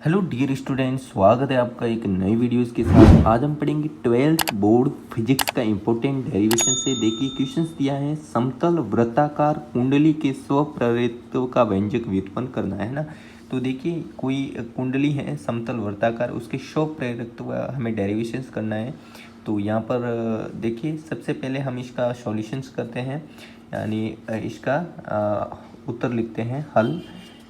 Hello dear students, स्वागत है आपका एक नई वीडियोस के साथ। आज हम पढ़ेंगे 12th बोर्ड फिजिक्स का इंपॉर्टेंट डेरिवेशन से। देखिए क्वेश्चंस दिया है, समतल वृत्ताकार कुंडली के स्वप्रेरित्व का व्यंजक व्युत्पन्न करना है ना। तो देखिए कोई कुंडली है समतल वृत्ताकार, उसके स्वप्रेरित्व हमें डेरिवेशंस करना है। तो यहाँ पर देखिए सबसे पहले हम इसका सॉल्यूशंस करते हैं, यानी इसका उत्तर लिखते हैं, हल।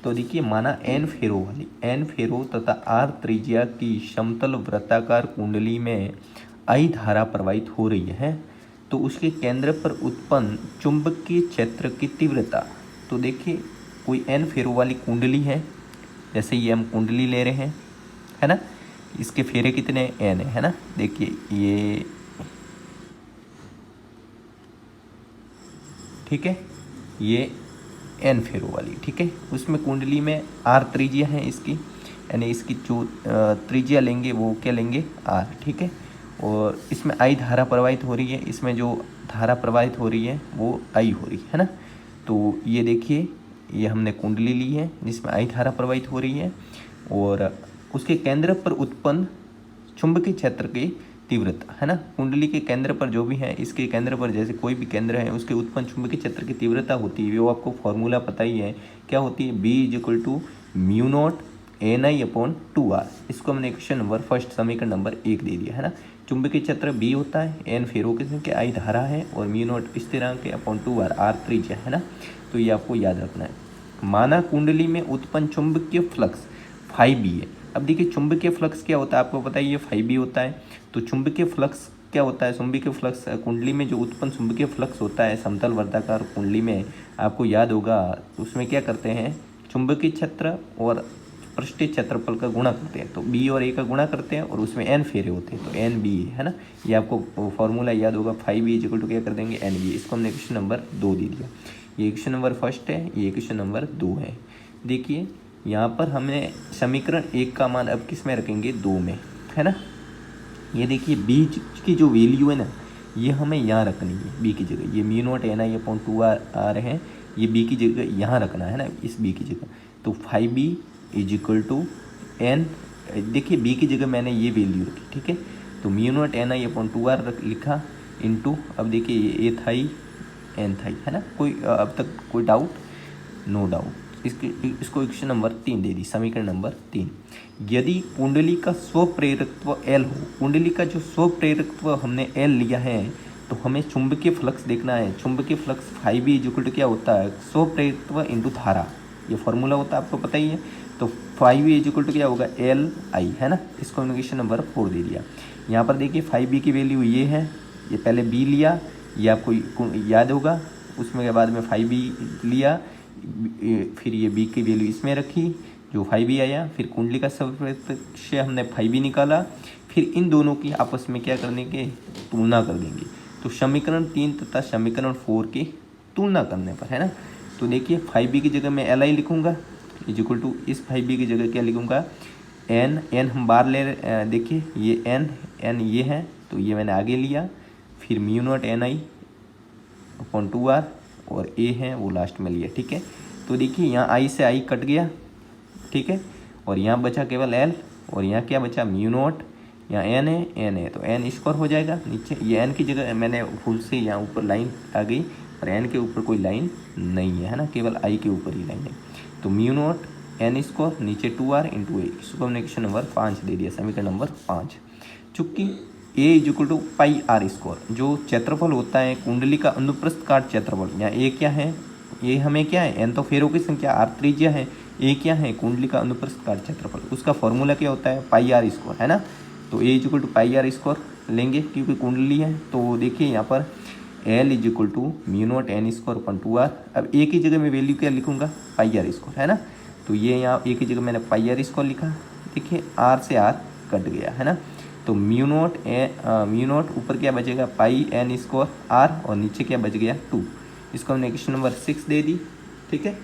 तो देखिए माना एन फेरो तथा आर त्रिज्या की समतल वृत्ताकार कुंडली में आई धारा प्रवाहित हो रही है, तो उसके केंद्र पर उत्पन्न चुंबकीय क्षेत्र की तीव्रता। तो देखिए कोई एन फेरो वाली कुंडली है, जैसे ये हम कुंडली ले रहे हैं, है ना। इसके फेरे कितने एन है ना। देखिए ये ठीक है, ये एन फेरो वाली, ठीक है। उसमें कुंडली में आर त्रिज्या है इसकी, यानी इसकी जो त्रिज्या लेंगे वो क्या लेंगे, आर, ठीक है। और इसमें आई धारा प्रवाहित हो रही है, इसमें जो धारा प्रवाहित हो रही है वो आई हो रही है ना। तो ये देखिए ये हमने कुंडली ली है जिसमें आई धारा प्रवाहित हो रही है, और उसके केंद्र पर उत्पन्न चुंबकीय क्षेत्र की तीव्रता, है ना। कुंडली के केंद्र पर जो भी है, इसके केंद्र पर जैसे कोई भी केंद्र है उसके उत्पन्न चुंबकीय क्षेत्र की तीव्रता होती है, वो आपको फॉर्मूला पता ही है, क्या होती है, B is equal to mu not N I upon 2r। इसको हमने क्वेश्चन नंबर फर्स्ट समीकरण नंबर 1 दे दिया, है ना। चुंबकीय क्षेत्र बी होता है, एन फेरो की संख्या, आई धारा है, और म्यू नॉट स्थिरांक है अपॉन 2r, आर त्रिज्या, है ना। तो ये आपको याद रखना है। माना कुंडली में उत्पन्न चुंबकीय फ्लक्स फाइव बी है। अब देखिए चुंबकीय फ्लक्स क्या होता है, आपको पता ही है, फाइव बी होता है। तो चुंबकीय फ्लक्स क्या होता है, चुंबकीय फ्लक्स कुंडली में जो उत्पन्न चुंबकीय फ्लक्स होता है समतल वर्गाकार कुंडली में, आपको याद होगा उसमें क्या करते हैं, चुंबकीय क्षेत्र और पृष्ठीय क्षेत्रफल का गुणा करते हैं। तो बी और ए का गुणा करते हैं और उसमें एन फेरे होते हैं, तो एन बी है ना। ये आपको फॉर्मूला याद होगा, फाइव बी इक्वल टू क्या कर देंगे, एन बी। इसको हमने क्वेश्चन नंबर 2 दे दिया। ये क्वेश्चन नंबर फर्स्ट है, ये क्वेश्चन नंबर 2 है। देखिए यहाँ पर हमने समीकरण 1 का मान अब किस में रखेंगे, 2 में, है ना। ये देखिए बी की जो वैल्यू है ना, ये हमें यहाँ रखनी है बी की जगह। ये mu naught N I upon 2r आ रहे हैं, ये बी की जगह यहाँ रखना है ना, इस बी की जगह। तो 5b is equal to N, देखिए बी की जगह मैंने ये वैल्यू रखी, ठीक है। तो mu not N I upon 2r लिखा इंटू, अब देखिए ये ए था ही एन था ही, है ना। कोई अब तक कोई डाउट, नो डाउट। इसको क्वेश्चन नंबर 3 दे दी, समीकरण नंबर 3। यदि कुंडली का स्वप्रेरकत्व L हो, कुंडली का जो स्वप्रेरकत्व हमने L लिया है, तो हमें चुंबकीय फ्लक्स देखना है। चुंबकीय फ्लक्स 5b इक्वल टू क्या होता है, स्वप्रेरकत्व इंटू धारा, ये फॉर्मूला होता है, आपको पता ही है। तो 5b इक्वल टू क्या होगा, L I, है ना। इसको हमने क्वेश्चन नंबर 4 दे दिया। यहाँ पर देखिए 5b की वैल्यू ये है, ये पहले b लिया, ये आपको याद होगा, उसमें के बाद में 5b लिया, फिर ये बी की वैल्यू इसमें रखी, जो 5b आया, फिर कुंडली का स्वप्रेरकत्व से हमने 5b निकाला, फिर इन दोनों की आपस में क्या करने के, तुलना कर देंगे। तो समीकरण 3 तथा समीकरण 4 की तुलना करने पर, है ना। तो देखिए 5b की जगह मैं एल आई लिखूँगा इज इक्वल टू, इस 5b की जगह क्या लिखूँगा, एन हम बार ले, देखिए ये एन ये है, तो ये मैंने आगे लिया, फिर mu naught N I upon 2r, और ए है वो लास्ट में लिया, ठीक है। तो देखिए यहाँ आई से आई कट गया, ठीक है, और यहाँ बचा केवल एल, और यहाँ क्या बचा, म्यू नॉट, यहाँ एन है तो एन स्क्वायर हो जाएगा नीचे। ये एन की जगह मैंने भूल से यहाँ ऊपर लाइन आ गई, और एन के ऊपर कोई लाइन नहीं है ना, केवल आई के ऊपर ही लाइन है। तो म्यू नॉट एन स्क्वायर नीचे 2r इंटू ए, इसको हमने क्वेश्चन नंबर 5 दे दिया, समीकरण नंबर 5। चूँकि A is equal to pi r square, जो क्षेत्रफल होता है कुंडली का अनुप्रस्थ काट क्षेत्रफल, यहाँ ए क्या है, ये हमें क्या है, एन तो फेरों की संख्या, आर त्रिज्या है, ए क्या है, कुंडली का अनुप्रस्थ काट क्षेत्रफल, उसका फॉर्मूला क्या होता है, पाई आर स्क्वायर, है ना। तो A is equal to pi r square लेंगे क्योंकि कुंडली है। तो देखिए यहाँ पर L is equal to mu not N square अपन 2r। अब ए की जगह मैं वैल्यू क्या लिखूँगा, पाई आर स्क्वायर, है ना। तो ये यहाँ ए की जगह मैंने पाई आर स्क्वायर लिखा, देखिए आर से आर कट गया, है ना। तो म्यू नॉट ऊपर क्या बचेगा, पाई एन स्क्वायर आर, और नीचे क्या बच गया, 2। इसको हमने क्वेश्चन नंबर 6 दे दी, ठीक है।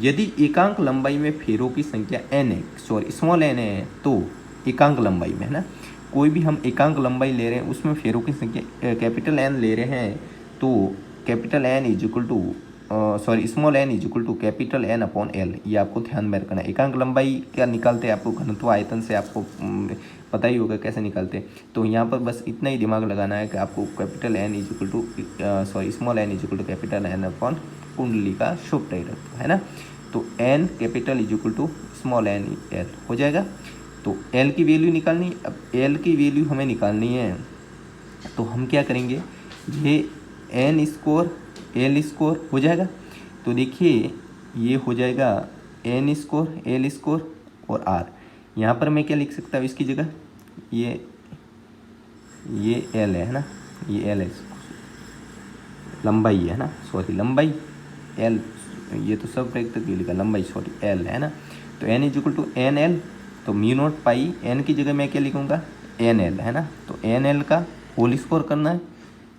यदि एकांक लंबाई में फेरों की संख्या n है, सॉरी स्मॉल n है, तो एकांक लंबाई में, है ना, कोई भी हम एकांक लंबाई ले रहे हैं उसमें फेरों की संख्या कैपिटल N ले रहे हैं, तो capital N is equal to sorry small N is equal to capital N upon L, ये आपको ध्यान में रखना है। एकांक लंबाई क्या निकालते हैं, आपको घनत्व आयतन से आपको पता ही होगा कैसे निकालते हैं। तो यहाँ पर बस इतना ही दिमाग लगाना है कि आपको capital N is equal to sorry small N is equal to capital N upon कुंडली का शुभ प्रेरक, है ना। तो N capital is equal to small N L हो जाएगा। तो एल की वैल्यू निकालनी, अब एल की वैल्यू हमें निकालनी है तो हम क्या करेंगे, ये एन स्कोर एल स्कोर हो जाएगा। तो देखिए ये हो जाएगा एन स्कोर एल स्कोर और आर। यहाँ पर मैं क्या लिख सकता हूँ इसकी जगह, ये एल है ना, ये एल है, लंबाई है ना, सॉरी लंबाई एल, ये तो सब एक तक लिखा, लंबाई सॉरी एल है ना। तो N is equal to N L, तो म्यू नॉट पाई एन की जगह मैं क्या लिखूँगा एन एल, है ना। तो एन एल का होल स्कोर करना है,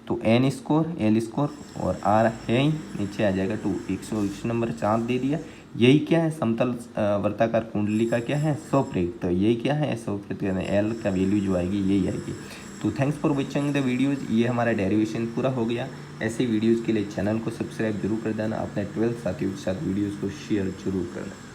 तो एन स्कोर एल स्कोर और आर है ही, नीचे आ जाएगा 2। 120 नंबर चार्ट दे दिया। यही क्या है, समतल वर्ताकार कुंडली का क्या है, स्वप्रेरित। तो यही क्या है, स्वप्रेरित एल का वैल्यू जो आएगी यही आएगी। तो thanks for watching the videos. ये हमारा डेरिवेशन पूरा हो गया। ऐसे वीडियोज़ के लिए चैनल को सब्सक्राइब जरूर कर देना, अपने 12 साथियों के साथ वीडियोज़ को शेयर जरूर करना।